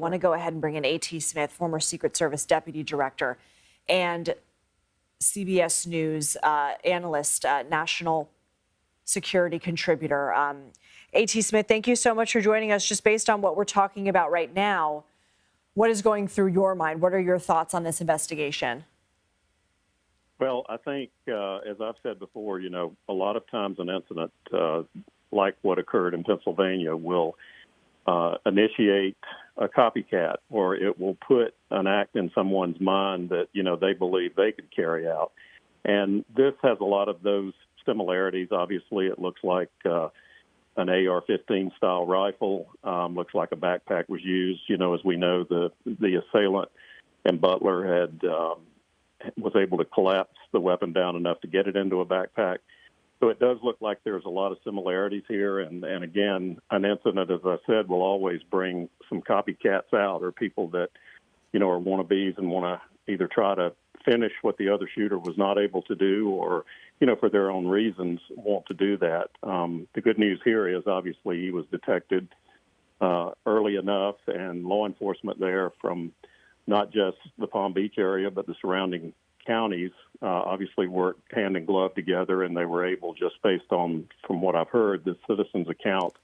want to go ahead and bring in A.T. Smith, former Secret Service Deputy Director and CBS News analyst, national security contributor. A.T. Smith, thank you so much for joining us. Just based on what we're talking about right now, what is going through your mind? What are your thoughts on this investigation? Well, I think, as I've said before, a lot of times an incident like what occurred in Pennsylvania will initiate a copycat, or it will put an act in someone's mind that, they believe they could carry out. And this has a lot of those similarities. Obviously, it looks like an AR-15 style rifle. Looks like a backpack was used. As we know, the assailant in Butler was able to collapse the weapon down enough to get it into a backpack. So it does look like there's a lot of similarities here. And again, an incident, as I said, will always bring some copycats out, or people that, are wannabes and want to either try to finish what the other shooter was not able to do, or, for their own reasons want to do that. The good news here is obviously he was detected early enough, and law enforcement there from not just the Palm Beach area, but the surrounding counties obviously worked hand in glove together, and they were able, just based on, from what I've heard, the citizen's account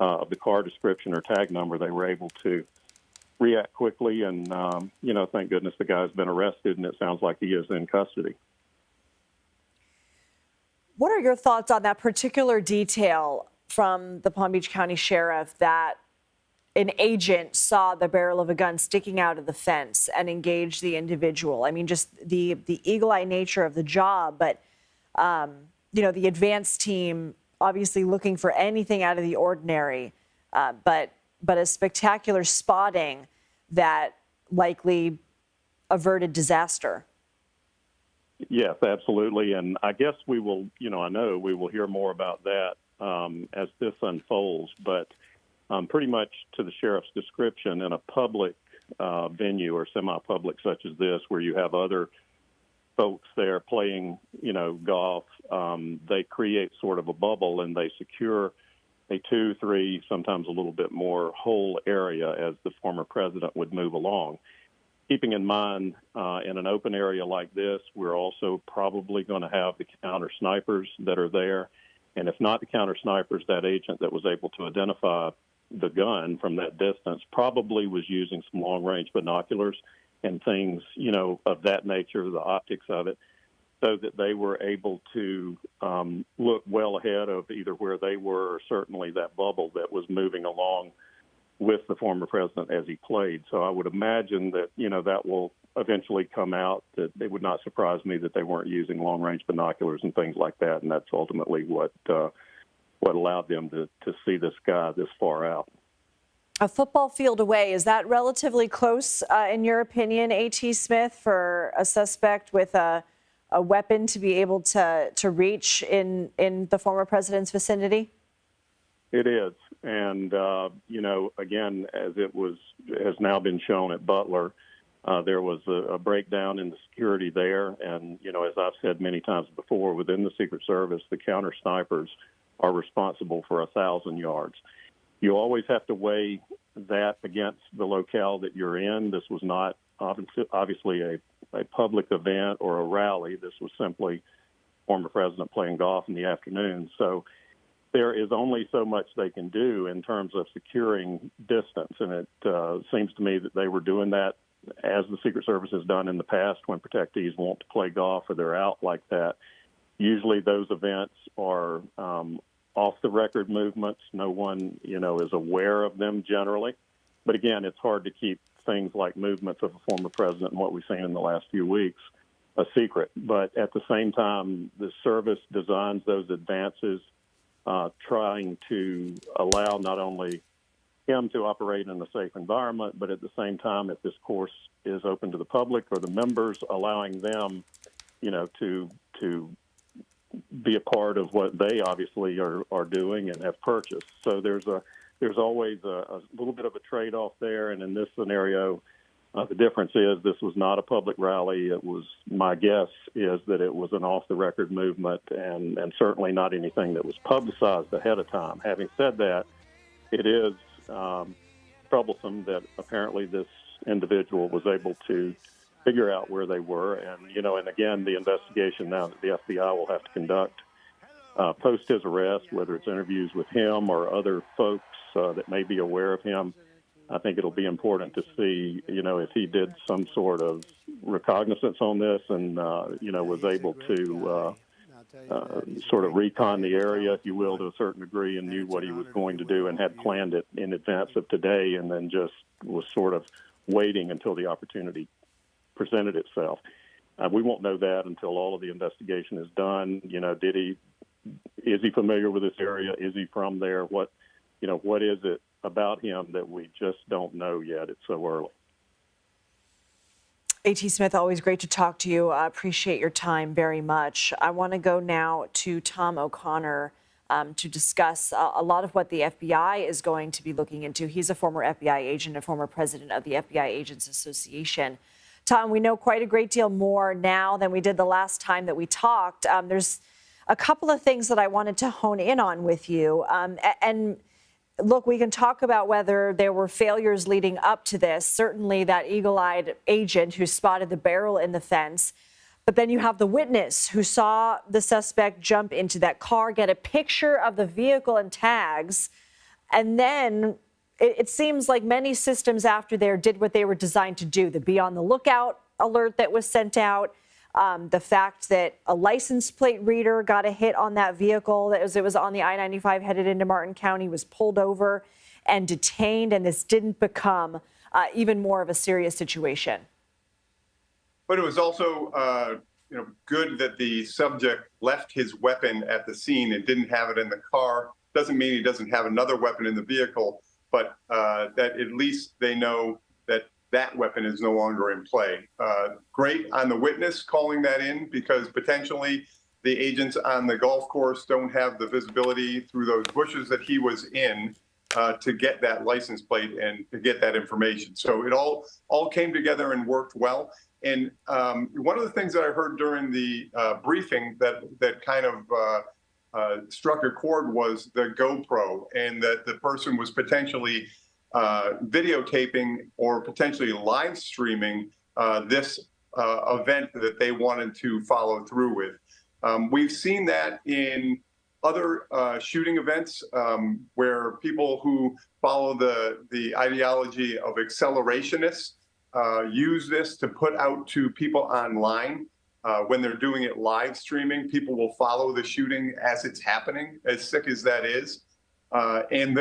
of the car description or tag number, they were able to react quickly. And, thank goodness the guy's been arrested, and it sounds like he is in custody. What are your thoughts on that particular detail from the Palm Beach County Sheriff, that an agent saw the barrel of a gun sticking out of the fence and engaged the individual? I mean, just the eagle-eye nature of the job, but, the advance team obviously looking for anything out of the ordinary, but a spectacular spotting that likely averted disaster. Yes, absolutely. And I guess we will, I know we will hear more about that as this unfolds, but pretty much to the sheriff's description, in a public venue or semi-public such as this, where you have other folks there playing, golf, they create sort of a bubble, and they secure a 2, 3, sometimes a little bit more whole area as the former president would move along. Keeping in mind, in an open area like this, we're also probably going to have the counter snipers that are there. And if not the counter snipers, that agent that was able to identify the gun from that distance probably was using some long-range binoculars and things, of that nature, the optics of it, so that they were able to look well ahead of either where they were, or certainly that bubble that was moving along with the former president as he played. So I would imagine that, that will eventually come out, that it would not surprise me that they weren't using long-range binoculars and things like that. And that's ultimately what allowed them to see this guy this far out. A football field away, is that relatively close, in your opinion, A.T. Smith, for a suspect with a weapon to be able to reach in the former president's vicinity? It is. And, again, as has now been shown at Butler, there was a breakdown in the security there. And, as I've said many times before, within the Secret Service, the counter snipers are responsible for 1,000 yards. You always have to weigh that against the locale that you're in. This was not obviously a public event or a rally. This was simply former president playing golf in the afternoon. So there is only so much they can do in terms of securing distance. And it seems to me that they were doing that, as the Secret Service has done in the past when protectees want to play golf or they're out like that. Usually those events are off-the-record movements. No one, is aware of them generally. But again, it's hard to keep things like movements of a former president and what we've seen in the last few weeks a secret. But at the same time, the service designs those advances trying to allow not only him to operate in a safe environment, but at the same time, if this course is open to the public or the members, allowing them, to be a part of what they obviously are doing and have purchased. So there's always a little bit of a trade-off there. And in this scenario, the difference is this was not a public rally. It was, my guess is that it was an off-the-record movement, and certainly not anything that was publicized ahead of time. Having said that, it is troublesome that apparently this individual was able to figure out where they were. And, and again, the investigation now that the FBI will have to conduct post his arrest, whether it's interviews with him or other folks that may be aware of him, I think it'll be important to see, if he did some sort of recognizance on this and, was able to sort of recon the area, if you will, to a certain degree, and knew what he was going to do and had planned it in advance of today, and then just was sort of waiting until the opportunity presented itself. We won't know that until all of the investigation is done. Is he familiar with this area? Is he from there? What is it about him that we just don't know yet? It's so early. A.T. Smith, always great to talk to you. I appreciate your time very much. I want to go now to Tom O'Connor to discuss a lot of what the FBI is going to be looking into. He's a former FBI agent, a former president of the FBI Agents Association. Tom, we know quite a great deal more now than we did the last time that we talked. There's a couple of things that I wanted to hone in on with you. And look, we can talk about whether there were failures leading up to this. Certainly that eagle-eyed agent who spotted the barrel in the fence. But then you have the witness who saw the suspect jump into that car, get a picture of the vehicle and tags. And then it seems like many systems after there did what they were designed to do. The be on the lookout alert that was sent out. The fact that a license plate reader got a hit on that vehicle as it was on the I-95 headed into Martin County, was pulled over and detained, and this didn't become even more of a serious situation. But it was also, good that the subject left his weapon at the scene and didn't have it in the car. Doesn't mean he doesn't have another weapon in the vehicle, but that at least they know that weapon is no longer in play. Great on the witness calling that in, because potentially the agents on the golf course don't have the visibility through those bushes that he was in to get that license plate and to get that information. So it all came together and worked well. And one of the things that I heard during the briefing that kind of struck a chord was the GoPro, and that the person was potentially videotaping or potentially live streaming this event that they wanted to follow through with. We've seen that in other shooting events where people who follow the ideology of accelerationists use this to put out to people online. When they're doing it live streaming, people will follow the shooting as it's happening, as sick as that is. And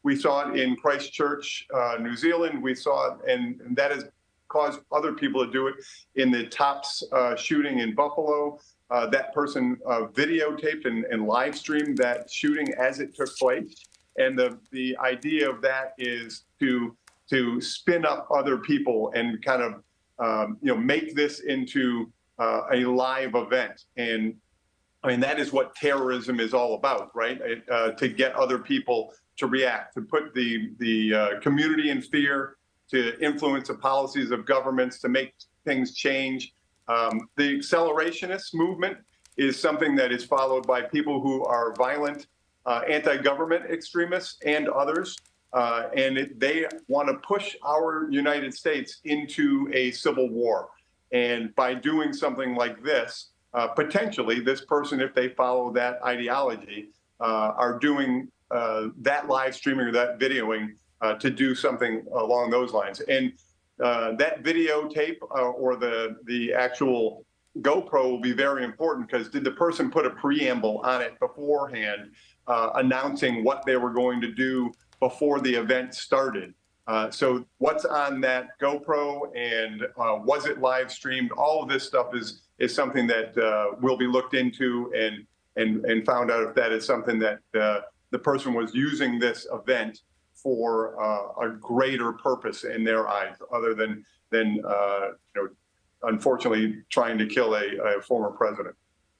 we saw it in Christchurch, New Zealand. We saw it, and that has caused other people to do it in the Tops shooting in Buffalo. That person videotaped and live streamed that shooting as it took place. And the idea of that is to spin up other people and kind of make this into a live event. And I mean, that is what terrorism is all about, right? To get other people to react, to put the community in fear, to influence the policies of governments, to make things change. The accelerationist movement is something that is followed by people who are violent, anti-government extremists and others. And they want to push our United States into a civil war. And by doing something like this, potentially this person, if they follow that ideology, are doing that live streaming or that videoing to do something along those lines. And that videotape or the actual GoPro will be very important, because did the person put a preamble on it beforehand announcing what they were going to do before the event started? So what's on that GoPro, and was it live streamed? All of this stuff is something that will be looked into and found out if that is something that the person was using this event for a greater purpose in their eyes, other than unfortunately trying to kill a former president.